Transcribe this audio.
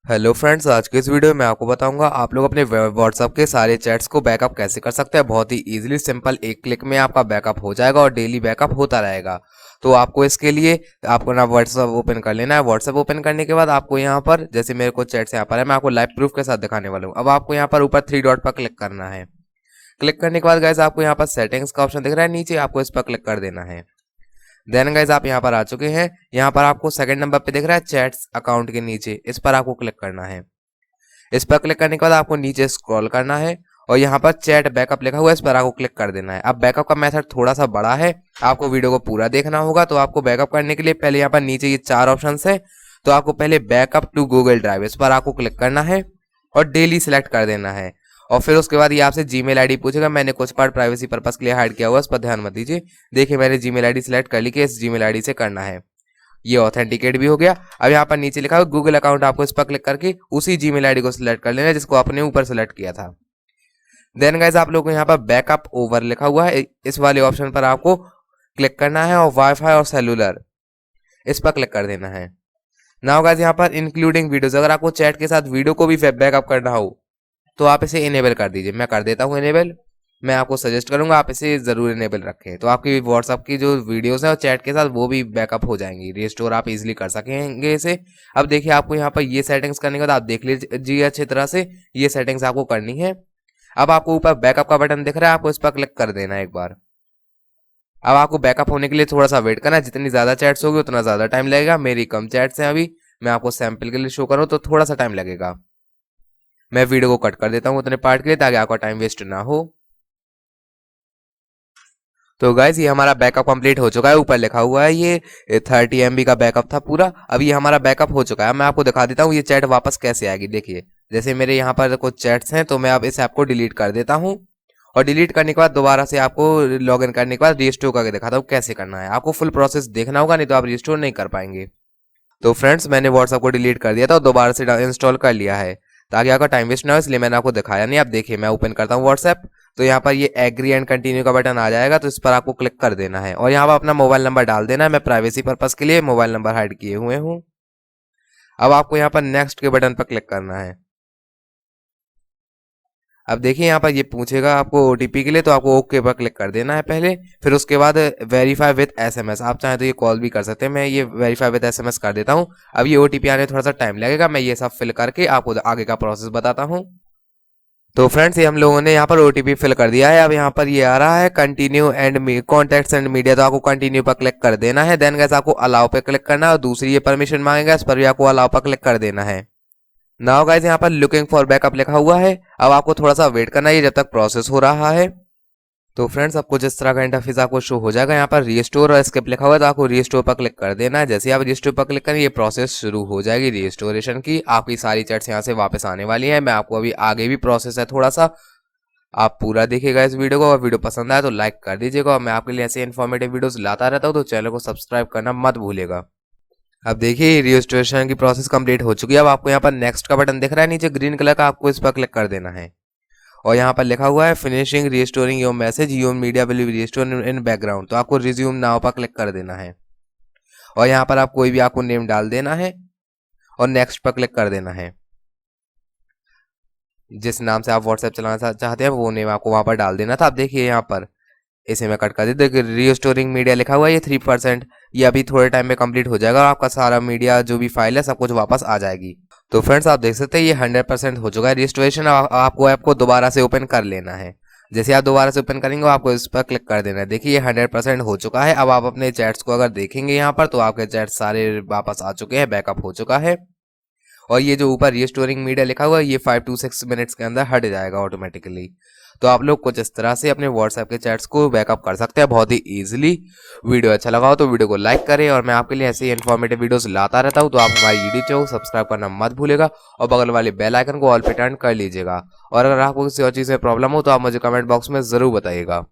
Hello friends, आज के इस वीडियो में आपको बताऊंगा आप लोग अपने व्हाट्सएप के सारे चैट्स को बैकअप कैसे कर सकते हैं। बहुत ही इजीली सिंपल एक क्लिक में आपका बैकअप हो जाएगा और डेली बैकअप होता रहेगा। तो आपको इसके लिए आपको ना व्हाट्सएप ओपन कर लेना है। व्हाट्सएप ओपन करने के बाद आपको यहाँ पर जैसे मेरे को चैट्स यहाँ पर है, मैं आपको लाइव प्रूफ के साथ दिखाने वाला हूँ। अब आपको यहाँ पर ऊपर थ्री डॉट पर क्लिक करना है। क्लिक करने के बाद गाइस आपको यहाँ पर सेटिंग्स का ऑप्शन दिख रहा है नीचे, आपको इस पर क्लिक कर देना है। देन गाइस आप यहाँ पर आ चुके हैं। यहाँ पर आपको सेकंड नंबर पे दिख रहा है चैट्स अकाउंट के नीचे, इस पर आपको क्लिक करना है। इस पर क्लिक करने के बाद आपको नीचे स्क्रॉल करना है और यहाँ पर चैट बैकअप लिखा हुआ है, इस पर आपको क्लिक कर देना है। अब बैकअप का मेथड थोड़ा सा बड़ा है, आपको वीडियो को पूरा देखना होगा। तो आपको बैकअप करने के लिए पहले यहाँ पर नीचे ये चार ऑप्शन है, तो आपको पहले बैकअप टू गूगल ड्राइव, इस पर आपको क्लिक करना है और डेली सिलेक्ट कर देना है। और फिर उसके बाद ये आपसे जीमेल आईडी पूछेगा। मैंने कुछ पार्ट प्राइवेसी पर्पस के लिए हाइड किया हुआ है, इस पर ध्यान मत दीजिए। देखिए मैंने जीमेल आईडी सिलेक्ट कर ली कि इस जीमेल आईडी से करना है। ये ऑथेंटिकेट भी हो गया। अब यहाँ पर नीचे लिखा है गूगल अकाउंट, आपको इस पर क्लिक करके उसी जीमेल आईडी को सिलेक्ट कर लेना है जिसको आपने ऊपर सेलेक्ट किया था। देन गाइस आप लोगों को यहाँ पर बैकअप ओवर लिखा हुआ है, इस वाले ऑप्शन पर आपको क्लिक करना है और वाईफाई और सेलुलर इस पर क्लिक कर देना है। नाउ गाइस यहाँ पर इंक्लूडिंग वीडियोस, अगर आपको चैट के साथ वीडियो को भी बैकअप करना हो तो आप इसे इनेबल कर दीजिए। मैं कर देता हूँ इनेबल। मैं आपको सजेस्ट करूंगा आप इसे जरूर इनेबल रखें, तो आपकी व्हाट्सएप की जो वीडियोस है और चैट के साथ वो भी बैकअप हो जाएंगी, रिस्टोर आप इजीली कर सकेंगे इसे। अब देखिए आपको यहाँ पर ये सेटिंग्स करने के बाद आप देख लीजिए अच्छी तरह से, ये सेटिंग्स आपको करनी है। अब आपको ऊपर बैकअप का बटन दिख रहा है, आपको इस पर क्लिक कर देना है एक बार। अब आपको बैकअप होने के लिए थोड़ा सा वेट करना है, जितनी ज्यादा चैट्स होगी उतना ज्यादा टाइम लगेगा। मेरी कम चैट्स हैं अभी, मैं आपको सैंपल के लिए शो करूँ तो थोड़ा सा टाइम लगेगा। मैं वीडियो को कट कर देता हूँ उतने पार्ट के लिए ताकि आपका टाइम वेस्ट ना हो। तो गाइज ये हमारा बैकअप कंप्लीट हो चुका है, ऊपर लिखा हुआ है ये 30 MB का बैकअप था पूरा। अब ये हमारा बैकअप हो चुका है। मैं आपको दिखा देता हूँ ये चैट वापस कैसे आएगी। देखिए जैसे मेरे यहाँ पर कुछ चैट्स हैं तो मैं अब इस ऐप को डिलीट कर देता हूँ और डिलीट करने के बाद दोबारा से आपको लॉगिन करने के बाद रिस्टोर करके दिखाता हूँ कैसे करना है। आपको फुल प्रोसेस देखना होगा, नहीं तो आप रिस्टोर नहीं कर पाएंगे। तो फ्रेंड्स मैंने व्हाट्सएप को डिलीट कर दिया था और दोबारा से इंस्टॉल कर लिया है ताकि आपका टाइम वेस्ट ना हो, इसलिए मैंने आपको दिखाया नहीं। आप देखिए मैं ओपन करता हूँ व्हाट्सएप, तो यहाँ पर ये एग्री एंड कंटिन्यू का बटन आ जाएगा, तो इस पर आपको क्लिक कर देना है और यहाँ पर अपना मोबाइल नंबर डाल देना है। मैं प्राइवेसी पर्पस के लिए मोबाइल नंबर हाइड किए हुए हूँ। अब आपको यहाँ पर नेक्स्ट के बटन पर क्लिक करना है। अब देखिए यहाँ पर ये पूछेगा आपको ओटीपी के लिए, तो आपको ओके पर क्लिक कर देना है पहले। फिर उसके बाद वेरीफाई विद एसएमएस, आप चाहें तो ये कॉल भी कर सकते हैं। मैं ये वेरीफाई विद एसएमएस कर देता हूँ। अब ये ओटीपी आने थोड़ा सा टाइम लगेगा, मैं ये सब फिल करके आपको आगे का प्रोसेस बताता हूँ। तो फ्रेंड्स ये हम लोगों ने यहाँ पर ओटीपी फिल कर दिया है। अब यहाँ पर ये आ रहा है continue and contacts and media, तो आपको कंटिन्यू पर क्लिक कर देना है। देन गाइस आपको अलाउ पे क्लिक करना है और दूसरी ये परमिशन मांगेगा, इस पर भी आपको अलाउ पर क्लिक कर देना है। नाउ गाइस यहाँ पर लुकिंग फॉर बैकअप लिखा हुआ है। अब आपको थोड़ा सा वेट करना है जब तक प्रोसेस हो रहा है। तो फ्रेंड्स आपको जिस तरह का इंटरफेस आपको शो हो जाएगा, यहाँ पर रीस्टोर और स्किप लिखा हुआ है, तो आपको रीस्टोर पर क्लिक कर देना है। जैसे आप रीस्टोर पर क्लिक करें ये प्रोसेस शुरू हो जाएगी रीस्टोरेशन की। आपकी सारी चैट्स यहाँ से वापस आने वाली है। मैं आपको अभी आगे भी प्रोसेस है थोड़ा सा, आप पूरा देखिएगा इस वीडियो को। और वीडियो पसंद आए तो लाइक कर दीजिएगा और मैं आपके लिए ऐसे इन्फॉर्मेटिव वीडियोस लाता रहता हूँ, तो चैनल को सब्सक्राइब करना मत भूलिएगा। अब देखिए रजिस्ट्रेशन की प्रोसेस कंप्लीट हो चुकी है। अब आपको यहाँ पर नेक्स्ट का बटन दिख रहा है नीचे ग्रीन कलर का, आपको इस पर क्लिक कर देना है और यहाँ पर लिखा हुआ है finishing restoring your message your media will be restored in background, तो आपको रिज्यूम नाउ पर क्लिक कर देना है और यहाँ पर आप कोई भी आपको नेम डाल देना है और नेक्स्ट पर क्लिक कर देना है। जिस नाम से आप व्हाट्सएप चलाना चाहते हैं वो नेम आपको वहां पर डाल देना था। अब देखिए यहाँ पर इसे मैं कट कर दी। देखिए रिस्टोरिंग मीडिया लिखा हुआ है, ये 3%, ये अभी थोड़े टाइम में कंप्लीट हो जाएगा और आपका सारा मीडिया जो भी फाइल है सब कुछ वापस आ जाएगी। तो फ्रेंड्स आप देख सकते हैं ये 100% हो चुका है रिस्टोरेशन। आपको ऐप को दोबारा से ओपन कर लेना है। जैसे आप दोबारा से ओपन करेंगे आपको इस पर क्लिक कर देना है। देखिए ये 100% हो चुका है। अब आप अपने चैट्स को अगर देखेंगे यहाँ पर तो आपके चैट सारे वापस आ चुके हैं, बैकअप हो चुका है। और ये जो ऊपर रिस्टोरिंग मीडिया लिखा हुआ है ये 5 to 6 मिनट्स के अंदर हट जाएगा ऑटोमेटिकली। तो आप लोग कुछ इस तरह से अपने व्हाट्सएप के चैट्स को बैकअप कर सकते हैं बहुत ही इजीली। वीडियो अच्छा लगा हो तो वीडियो को लाइक करें और मैं आपके लिए ऐसे ही इन्फॉर्मेटिव वीडियोस लाता रहता हूं, तो आप हमारी यूट्यूब को सब्सक्राइब करना मत भूलिएगा और बगल वाले बेल आइकन को ऑल पे टर्न कर लीजिएगा। और अगर आपको किसी और चीज़ में प्रॉब्लम हो तो आप मुझे कमेंट बॉक्स में ज़रूर बताइएगा।